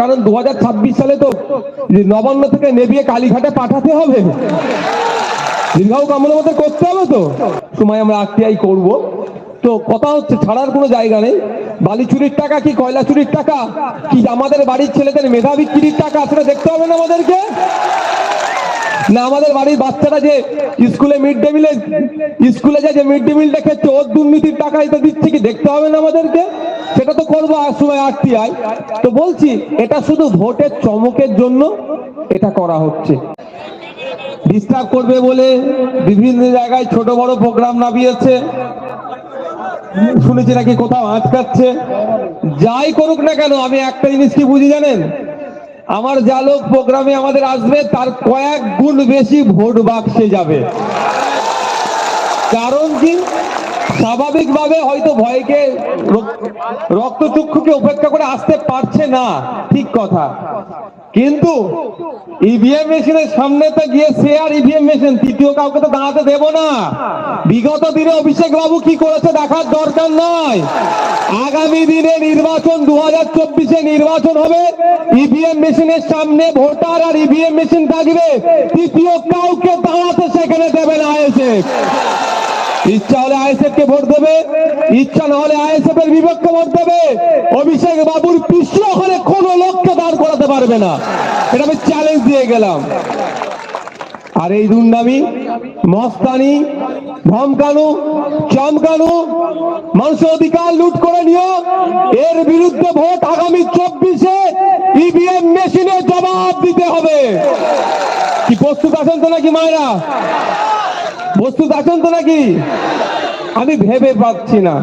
কারণ 2026 সালে তো নবান্ন থেকে নেবিয়ে কালীঘাটে পাঠাতে হবে, দীর্ঘায়ু কামনা মতো করতে হবে, তো সময় আমরা আরটিআই করব। তো কথা হচ্ছে ছাড়ার কোনো জায়গা নেই। বালি চুরির টাকা কি কয়লা চুরির টাকা কি আমাদের বাড়ির ছেলেদের মেধা বিক্রির টাকা, সেটা দেখতে হবে না আমাদেরকে? না আমাদের বাড়ির বাচ্চারা যে স্কুলে মিড ডে মিলে স্কুলে যায় যে মিড ডে মিলটা খেচ্ছে ওর দুর্নীতির টাকা এটা দিচ্ছে কি দেখতে হবে না আমাদেরকে? সেটা তো করবো আর সময় আরটিআই। তো বলছি এটা শুধু ভোটের চমকের জন্য এটা করা হচ্ছে। ডিস্টার্ব করবে বলে বিভিন্ন জায়গায় ছোট বড় প্রোগ্রাম নামিয়েছে, শুনেছি নাকি কোথাও আটকাচ্ছে। যাই করুক না কেন, আমি একটা জিনিস কি বুঝি জানেন, আমার যা লোক প্রোগ্রামে আমাদের আসবে তার কয়েক গুণ বেশি ভোট বাক্সে যাবে। কারণ কি, স্বাভাবিকভাবে হয়তো ভয়কে রক্তচক্ষুকে উপেক্ষা করে আসতে পারছে না, ঠিক কথা, কিন্তু ইভিএম মেশিনের সামনে তো গিয়ে সে আর ইভিএম মেশিন তৃতীয় কাউকে তো দাঁড়াতে দেব না। বিগত দিনে অভিষেক বাবু কি করেছে দেখার দরকার নয়, আগামী দিনে নির্বাচন 2024-এ নির্বাচন হবে, ইভিএম মেশিনের সামনে ভোটার আর ইভিএম মেশিন থাকবে, তৃতীয় কাউকে দাঁড়াতে সেখানে দেবে না আইএসএফ। ইচ্ছা হলে আইএসএফ কে ভোট দেবে, ইচ্ছা না হলে আইএসএফ এর বিপক্ষে ভোট দেবে। অভিষেক বাবুর পিছনে ওখানে কোনো লোককে দাঁড় করাতে পারবে না, এটা আমি চ্যালেঞ্জ দিয়ে গেলাম। আর এই দুর্নামি, মস্তানি, ধমকানো, চমকানো, মানুষের অধিকার লুট করে নিও, এর বিরুদ্ধে ভোট আগামী 24-এ ইভিএম মেশিনে জবাব দিতে হবে। কি প্রস্তুত আছেন তো নাকি মায়েরা? প্রস্তুত আছেন তো নাকি? আমি ভেবে পাচ্ছি না,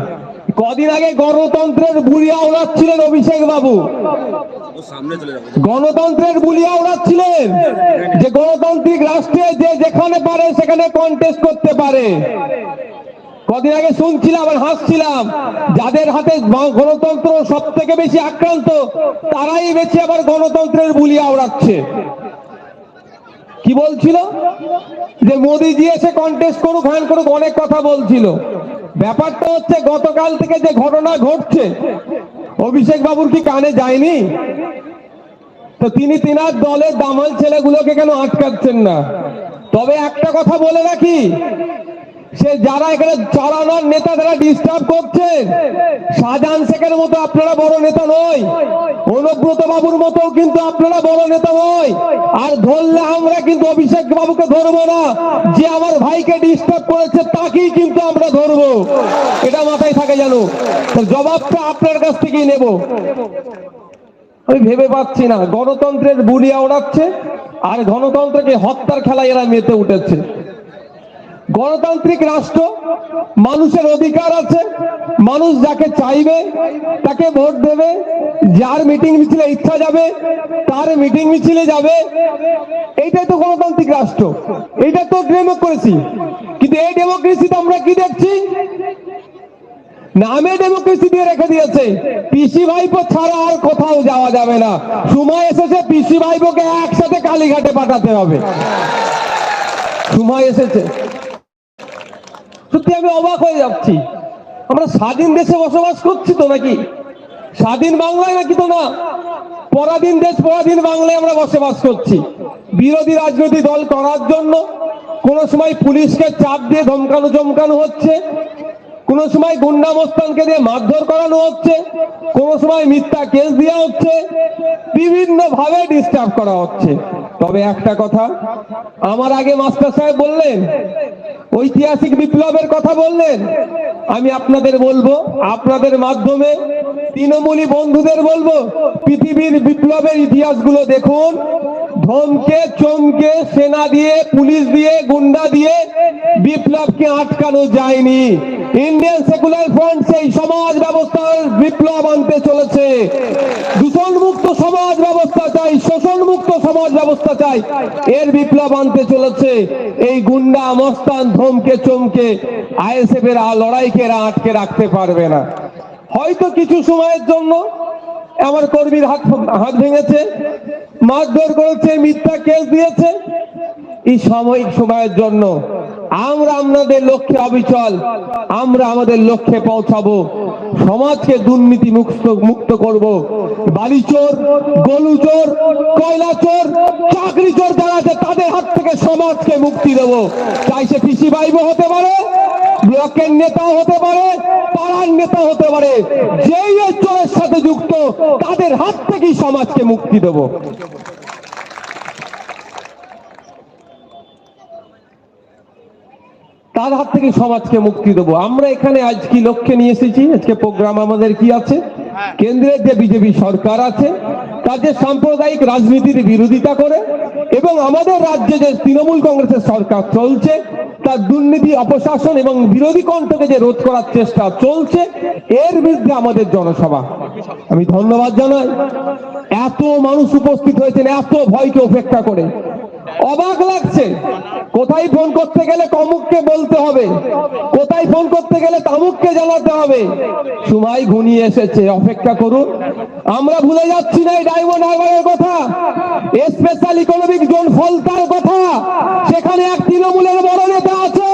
কদিন আগে গণতন্ত্রের বুলিয়া উড়াচ্ছিলেন অভিষেক বাবু, গণতন্ত্রের বুলিয়া উড়াচ্ছিলেন যে গণতান্ত্রিক রাষ্ট্রে যে যেখানে পারে সেখানে কন্টেস্ট করতে পারে। কদিন আগে শুনছিলাম আর হাসছিলাম, যাদের হাতে গণতন্ত্র সব থেকে বেশি আক্রান্ত তারাই বেশি আবার গণতন্ত্রের বুলিয়া উড়াচ্ছে। কি বলছিল যে মোদিজি এসে কন্টেস্ট করুক, হ্যান করুক, অনেক কথা বলছিল। ব্যাপারটা হচ্ছে গতকাল থেকে যে ঘটনা ঘটছে অভিষেক বাবুর কি কানে যায়নি? তো তিনি তিনার দলের দামাল ছেলেগুলোকে কেন আটকাচ্ছেন না? তবে একটা কথা বলে রাখি, সে যারা এখানে চালানোর নেতা যারা ডিস্টার্ব করছেন, শাহজাহান শেখের মতো আপনারা বড় নেতা নয়, অনুব্রত বাবুর মতো কিন্তু আপনারা বড় নেতা নয়। আর ধরলে আমরা কিন্তু অভিষেক বাবুকে ধরবো না, যে আমার ভাইকে ডিস্টার্ব করেছে তাকেই কিন্তু আমরা ধরবো, এটা মাথায় থাকে জানো। জবাবটা আপনার কাছ থেকেই নেব। আমি ভেবে পাচ্ছি না, গণতন্ত্রের বুলিয়া ওড়াচ্ছে আর গণতন্ত্রকে হত্যার খেলায় এরা মেতে উঠেছে। গণতান্ত্রিক রাষ্ট্র, মানুষের অধিকার আছে, মানুষ যাকে চাইবে তাকে ভোট দেবে, যার মিটিং মিছিলে ইচ্ছা যাবে তার মিটিং মিছিলে যাবে, এইটাই তো গণতান্ত্রিক রাষ্ট্র, এইটা তো ডেমোক্রেসি। কিন্তু এই ডেমোক্রেসিতে আমরা কি দেখছি, নামে ডেমোক্রেসি দিয়ে রেখে দিয়েছে। পিসি ভাইপো ছাড়া আর কোথাও যাওয়া যাবে না, সময় এসেছে পিসি ভাইপোকে একসাথে কালীঘাটে পাঠাতে হবে, সময় এসেছে। সত্যি আমি অবাক হয়ে যাচ্ছি, আমরা স্বাধীন দেশে বসবাস করছি তো নাকি? স্বাধীন বাংলায় নাকি? তো না, পরাধীন দেশ পরাধীন বাংলায় আমরা বসবাস করছি। বিরোধী রাজনৈতিক দল করার জন্য কোন সময় পুলিশকে চাপ দিয়ে ধমকানো চমকানো হচ্ছে, কোন সময় গুন্ডা মস্তানকে দিয়ে মারধর করানো হচ্ছে, কোন সময় মিথ্যা কেস দেওয়া হচ্ছে, বিভিন্ন ভাবে ডিস্টার্ব করা হচ্ছে। তবে একটা কথা, আমার আগে মাস্টার সাহেব বললেন, ঐতিহাসিক বিপ্লবের কথা বললেন, আমি আপনাদের বলবো, আপনাদের মাধ্যমে তৃণমূলী বন্ধুদের বলবো, পৃথিবীর বিপ্লবের ইতিহাসগুলো দেখুন, ধমকে চমকে সেনা দিয়ে পুলিশ দিয়ে গুন্ডা দিয়ে বিপ্লবকে আটকানো যায়নি। ইন্ডিয়ান সেকুলার ফ্রন্ট সেই সমাজ ব্যবস্থার বিপ্লব আনতে চলেছে। দূষণ মুক্ত সমাজ ব্যবস্থা চাই, শোষণ মুক্ত সমাজ ব্যবস্থা চাই, এর বিপ্লব আনতে চলেছে। এই গুন্ডা মস্তান ধমকে চমকে আইএসএফ এর লড়াইকে আটকে রাখতে পারবে না। হয়তো কিছু সময়ের জন্য আমার কর্মীর হাত ভেঙেছে, মারধর করেছে, মিথ্যা কেস দিয়েছে, এই সাময়িক সময়ের জন্য। আমরা আমাদের লক্ষ্যে অবিচল, আমরা আমাদের লক্ষ্যে পৌঁছাবো। সমাজকে দুর্নীতি মুক্ত করব। বালিচোর, গলুচোর, কয়লা চোর, চাকরি চোর যারা আছে তাদের হাত থেকে সমাজকে মুক্তি দেব। চাই সে পিসি ভাইবো হতে পারে, ব্লকের নেতা হতে পারে, পাড়ার নেতা হতে পারে, যেই এই চোরের সাথে যুক্ত তাদের হাত থেকেই সমাজকে মুক্তি দেব। তার হাত থেকে সমাজকে মুক্তি দেবো। আমরা এখানে আজ কি লক্ষ্যে নিয়ে এসেছি, আজকে প্রোগ্রাম আমাদের কি আছে, কেন্দ্রের যে বিজেপি সরকার আছে তার যে সাম্প্রদায়িক রাজনীতির বিরোধিতা করে এবং আমাদের রাজ্যে যে তৃণমূল কংগ্রেসের সরকার চলছে তার দুর্নীতি, অপশাসন এবং বিরোধী কণ্ঠকে যে রোধ করার চেষ্টা চলছে, এর বিরুদ্ধে আমাদের জনসভা। আমি ধন্যবাদ জানাই এত মানুষ উপস্থিত হয়েছেন এত ভয়কে উপেক্ষা করে। অবাক লাগছে, কোথায় ফোন করতে গেলে কমুককে বলতে হবে, কোথায় ফোন করতে গেলে তামুককে জানাতে হবে। সময় ঘনিয়ে এসেছে, অপেক্ষা করুন। আমরা ভুলে যাচ্ছি না এই ডায়মন্ড হারবারের কথা, স্পেশাল ইকোনমিক জোন ফলতার কথা। সেখানে এক তৃণমূলের বড় নেতা আছে,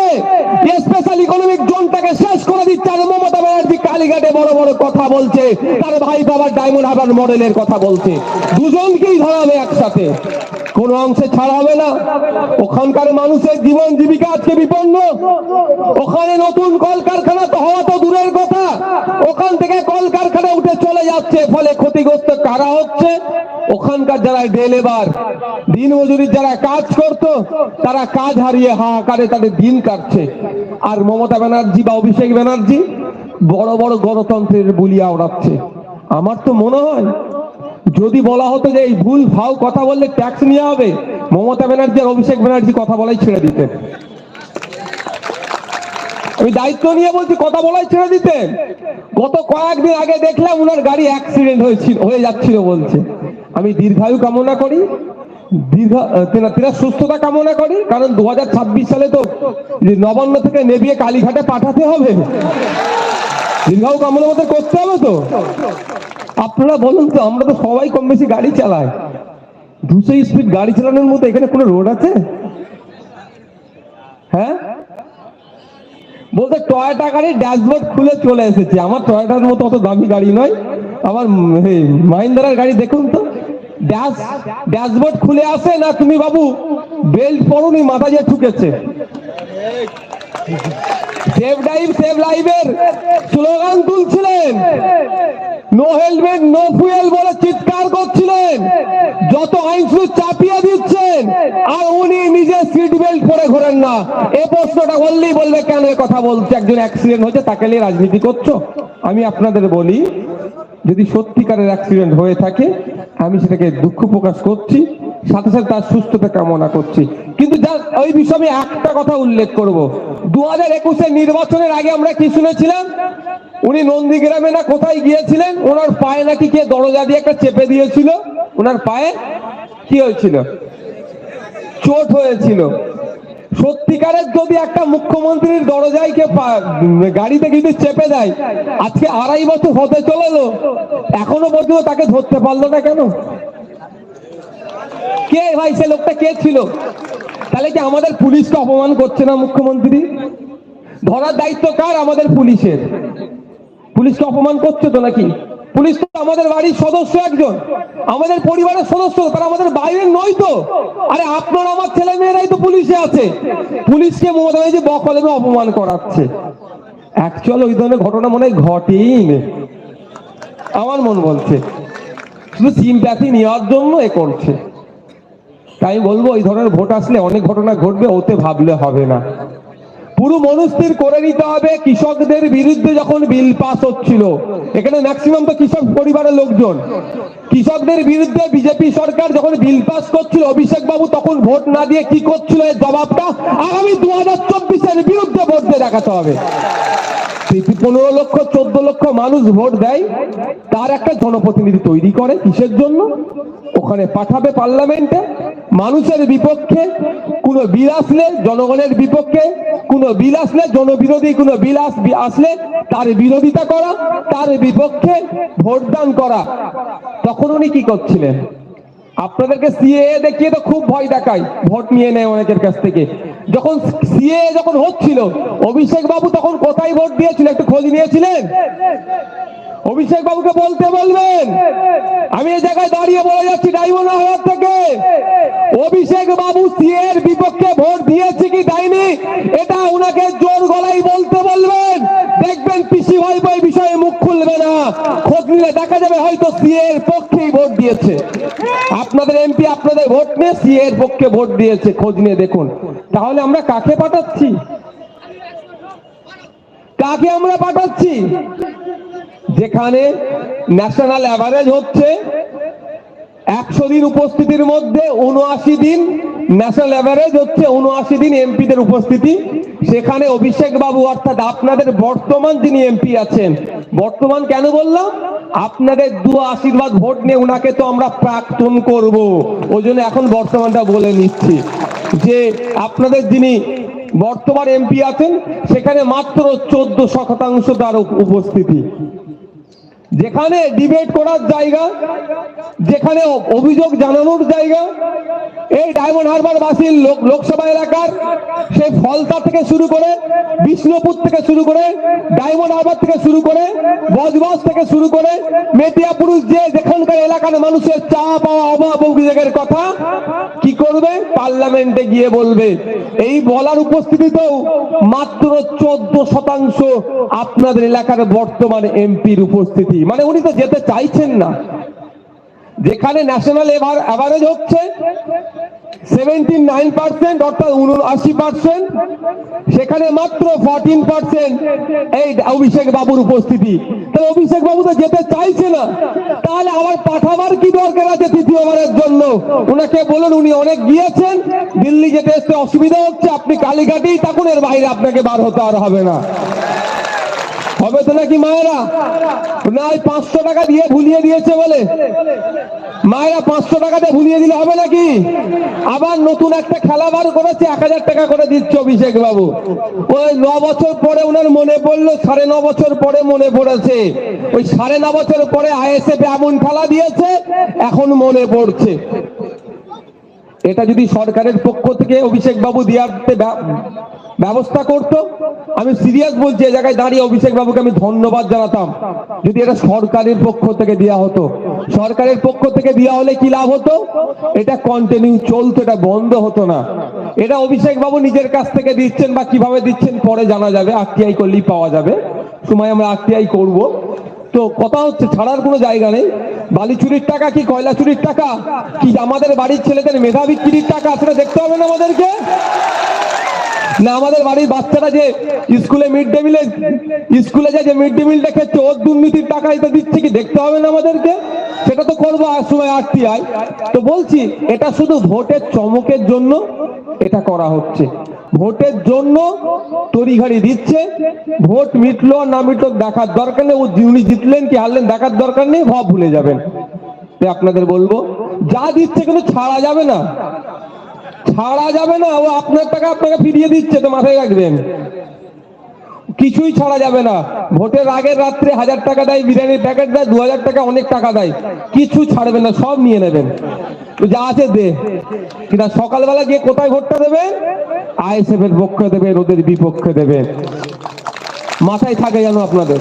স্পেশাল ইকোনমিক জোনটাকে শেষ করে দিচ্ছে। আর মমতা ব্যানার্জি কালীঘাটে বড় বড় কথা বলছে, তার ভাই বাবার ডায়মন্ড হারবার মডেলের কথা বলছে। দুজনকেই ধরাবে একসাথে, কোন অংশে ছাড়া হবে না। ওখানকার মানুষের জীবন জীবিকা আজকে বিপন্ন। ওখানে নতুন কলকারখানা তো হওয়া তো দূরের কথা, ওখান থেকে কলকারখানা উঠে চলে যাচ্ছে, ফলে ক্ষতিগ্রস্ত কারা হচ্ছে? ওখানকার যারা ডে লেবার, দিন মজুরির যারা কাজ করত, তারা কাজ হারিয়ে হাহাকারে তাদের দিন কাটছে। আর মমতা ব্যানার্জি বা অভিষেক ব্যানার্জি বড় বড় গণতন্ত্রের বুলিয়া ওড়াচ্ছে। আমার তো মনে হয় যদি বলা হতো যে এই ভুল ফাও কথা বললে ট্যাক্স নেওয়া হবে, মমতা ব্যানার্জি আর অভিষেক ব্যানার্জি কথা বলাই ছেড়ে দিতেন। আমি দায়িত্ব নিয়ে বলছি, কথা বলাই ছেড়ে দিতেন। গত কয়েকদিন আগে দেখলাম ওনার গাড়ি অ্যাক্সিডেন্ট হয়ে যাচ্ছিল বলছে। আমি দীর্ঘায়ু কামনা করি, তেনার সুস্থতা কামনা করি, কারণ 2026 সালে তো নবান্ন থেকে নেবিয়ে কালীঘাটে পাঠাতে হবে। দীর্ঘায়ু কামনা মতো করতে হবে তো। আপনারা বলুন তো, আমরা তো সবাই কম বেশি গাড়ি চালাই, 200 স্পিড গাড়ি চালানোর মতো এখানে কোনো রোড আছে? হ্যাঁ, বলতে টয়োটা গাড়ির ড্যাশবোর্ড খুলে চলে এসেছে। আমার টয়োটার মতো অত দামি গাড়ি নয়, আমার মাহিন্দ্রার গাড়ি দেখুন তো, ড্যাশবোর্ড খুলে আসে না। তুমি বাবু বেল্ট পরুনি, মাথা যে ঠুকেছে। সেভ ড্রাইভ সেভ লাইফের স্লোগান তুলছিলেন, নো হেলমেট নো ফুয়েল বলে চিৎকার করছিলেন, যত আইন চাপিয়ে দিচ্ছেন, আর উনি নিজে সিট বেল্ট পরে ঘোরেন না। এই প্রশ্নটা বললেই বলবে কেন এ কথা বলছে, একজন অ্যাক্সিডেন্ট হয়েছে তাকে নিয়ে রাজনীতি করছো? আমি আপনাদের বলি, যদি সত্যিকারের অ্যাক্সিডেন্ট হয়ে থাকে আমি সেটাকে দুঃখ প্রকাশ করছি, সাথে সাথে তার সুস্থতা কামনা করছি। কিন্তু ওই বিষয়ে আমি একটা কথা উল্লেখ করব, 2021 নির্বাচনের আগে আমরা কি শুনেছিলাম? উনি নন্দীগ্রামে না কোথায় গিয়েছিলেন, ওনার পায়ে নাকি কে দরজা দিয়ে একটা চেপে দিয়েছিল, ওনার পায়ে কি হয়েছিল? চোট হয়েছিল। সত্যিকারের যদি একটা মুখ্যমন্ত্রীর দরজায় কে গাড়িতে কিন্তু চেপে দেয়, আজকে 2.5 বছর হতে চললো, এখনো পর্যন্ত তাকে ধরতে পারলো না কেন? কে ভাই সে লোকটা কে ছিল? তাহলে কি আমাদের পুলিশকে অপমান করছে না মুখ্যমন্ত্রী? ধরার দায়িত্ব কার? আমাদের পুলিশের। পুলিশকে অপমান করছে তো নাকি? পুলিশ তো আমাদের বাড়ির সদস্য, একজন আমাদের পরিবারের সদস্য, তারা আমাদের বাইরের নয় তো। আরে আপনার আমার ছেলে মেয়েরাই তো পুলিশে আছে, পুলিশকে মমতা ব্যানার্জি বকলে অপমান করাচ্ছে। অ্যাকচুয়ালি ওই ধরনের ঘটনা মনে হয় ঘটেই নেই, আমার মন বলছে, শুধু সিম্প্যাথি নেওয়ার জন্য এ করছে। তাই বলবো, এই ধরনের ভোট আসলে অনেক ঘটনা ঘটবে, ওতে ভাবলে হবে না। পুরো মনস্থির করে নিতে হবে। কৃষকদের বিরুদ্ধে যখন বিল পাস হচ্ছিল, এখানে ম্যাক্সিমাম তো কৃষক পরিবারের লোকজন, কৃষকদের বিরুদ্ধে বিজেপি সরকার যখন বিল পাস করছিল, অভিষেক বাবু তখন ভোট না দিয়ে কি করছিল, এর জবাবটা আগামী 2024-এর বিরুদ্ধে ভোট দিয়ে দেখাতে হবে। 15 লক্ষ 14 লক্ষ মানুষ ভোট দেয়, তার একটা জনপ্রতিনিধি তৈরি করে কিসের জন্য? ওখানে পাঠাবে পার্লামেন্টে, মানুষের বিপক্ষে কোনো বিল আসলে, জনগণের বিপক্ষে কোনো বিল আসলে, জনবিরোধী কোনো বিল আসলে তার বিরোধিতা করা, তার বিপক্ষে ভোটদান করা। তখন উনি কি করছিলেন? আপনাদেরকে সিএএ দেখিয়ে তো খুব ভয় দেখায়, ভোট নিয়ে নেয় অনেকের কাছ থেকে। যখন সিএ যখন হচ্ছিল অভিষেক বাবু তখন কোথায় ভোট দিয়েছিল একটু খোঁজ নিয়েছিলেন? অভিষেক বাবুকে বলতে বলবেন। আমি এই জায়গায় দাঁড়িয়ে বলে যাচ্ছি ডায়মন্ড হারবার থেকে, অভিষেক বাবু সিএ এর বিপক্ষে ভোট দিয়েছে কি দেয়নি এটা উনাকে জোর গলায় বলতে বলবেন। দেখবেন পিসি ভাইপো এই বিষয়ে মুখ খুলবে না, খোঁজ নিলে দেখা যাবে হয়তো সিএ এর পক্ষেই ভোট দিয়েছে। আপনাদের এমপি আপনাদের ভোট নিয়ে সিএ এর পক্ষে ভোট দিয়েছে, খোঁজ নিয়ে দেখুন। তাহলে আমরা কাকে পাঠাচ্ছি? কাকে আমরা পাঠাচ্ছি? যেখানে ন্যাশনাল অ্যাভারেজ হচ্ছে 100 দিন উপস্থিতির মধ্যে 79 দিন, ন্যাশনাল অ্যাভারেজ হচ্ছে 79 দিন এমপিদের উপস্থিতি, সেখানে অভিষেক বাবু অর্থাৎ আপনাদের বর্তমান যিনি এমপি আছেন, বর্তমান কেন বললাম, আপনাদের দুয়া আশীর্বাদ ভোট নিয়ে উনাকে তো আমরা প্রাক্তন করব, ওই জন্য এখন বর্তমানটা বলে নিচ্ছি যে আপনাদের যিনি বর্তমান এমপি আছেন সেখানে মাত্র 14% তার উপস্থিতি। যেখানে ডিবেট করার জায়গা, যেখানে অভিযোগ জানানোর জায়গা, এই ডায়মন্ড হারবার বাসীর লোকসভা এলাকার সেই ফলতা থেকে শুরু করে, বিষ্ণুপুর থেকে শুরু করে, ডায়মন্ড হারবার থেকে শুরু করে, বজবাজ থেকে শুরু করে, মেটিয়াপুরুষ, যে যেখানকার এলাকার মানুষের চা পাওয়া অভাব অভিযোগের কথা কি করবে? পার্লামেন্টে গিয়ে বলবে। এই বলার উপস্থিতিতেও মাত্র 14% আপনাদের এলাকার বর্তমান এমপির উপস্থিতি। মানে উনি তো যেতে চাইছেন না। যেখানে ন্যাশনাল অ্যাভারেজ হচ্ছে 79% অর্থাৎ 79%, সেখানে মাত্র 14% এই অভিষেক বাবুর উপস্থিতি। তাহলে অভিষেক বাবু তো যেতে চাইছে না, তাহলে আবার পাঠাবার কি দরকার আছে তৃতীয়বারের জন্য? উনাকে বলুন, উনি অনেক গিয়েছেন, দিল্লি যেতে আসতে অসুবিধা হচ্ছে, আপনি কালীঘাটেই থাকুন, এর বাইরে আপনাকে বার হতে আর হবে না। হবে তো নাকি মায়েরা? না, 500 টাকা দিয়ে ভুলিয়ে দিয়েছে বলে মায়েরা 500 টাকা দিয়ে ভুলিয়ে দিলে হবে নাকি? আবার নতুন একটা খেলা বার করেছে, 1000 টাকা করে দিচ্ছে অভিষেক বাবু। ওই 9 বছর পরে ওনার মনে পড়লো, 9.5 বছর পরে মনে পড়েছে। ওই 9.5 বছর পরে আইএসএফ এমন খেলা দিয়েছে, এখন মনে পড়ছে। এটা যদি সরকারের পক্ষ থেকে অভিষেক বাবু দেওয়ার ব্যবস্থা করতো, আমি সিরিয়াস বলছি, এই জায়গায় দাঁড়িয়ে অভিষেক বাবুকে আমি ধন্যবাদ জানাতাম। যদি এটা সরকারের পক্ষ থেকে দেওয়া হতো, সরকারের পক্ষ থেকে দেওয়া হলে কি লাভ হতো? এটা কন্টিনিউ চলতো, এটা বন্ধ হতো না। এটা অভিষেক বাবু নিজের কাছ থেকে দিচ্ছেন, বা কিভাবে দিচ্ছেন পরে জানা যাবে, আরটিআই করলেই পাওয়া যাবে, সময় আমরা আরটিআই করব। তো কথা হচ্ছে ছাড়ার কোনো জায়গা নেই। বালি চুরির টাকা কি কয়লা চুরির টাকা কি আমাদের বাড়ির ছেলেদের মেধা বিক্রির টাকা, সেটা দেখতে হবে না আমাদেরকে? না আমাদের বাড়ির বাচ্চারা যে স্কুলে মিড ডে মিলে স্কুলে যায়, যে মিড ডে মিলটা খেচ্ছে, ওর দুর্নীতির টাকা এটা দিচ্ছে কি দেখতে হবে না আমাদেরকে? সেটা তো করবো আর সময় আরটিআই। তো বলছি, এটা শুধু ভোটের চমকের জন্য এটা করা হচ্ছে, ভোটের জন্য তড়িঘড়ি দিচ্ছে। ভোট মিটলো আর না মিটলো দেখার দরকার নেই, উনি জিতলেন কি হারলেন দেখার দরকার নেই, ভাব ভুলে যাবেন। আপনাদের বলবো, যা দিচ্ছে কিন্তু ছাড়া যাবে না, ছাড়া যাবে না। ও আপনার টাকা আপনাকে ফিরিয়ে দিচ্ছে, তো মাথায় রাখবেন, কিছুই ছাড়া যাবে না। ভোটের আগের রাত্রে 1000 টাকা দেয়, বিরিয়ানির প্যাকেট দেয়, 2000 টাকা, অনেক টাকা দেয়, কিছু ছাড়বেন না, সব নিয়ে নেবেন, যা আছে দে। কিনা সকালবেলা গিয়ে কোথায় ভোটটা দেবে? আইএসএফ এর পক্ষে দেবে, ওদের বিপক্ষে দেবে, মাথায় থাকে যেন আপনাদের।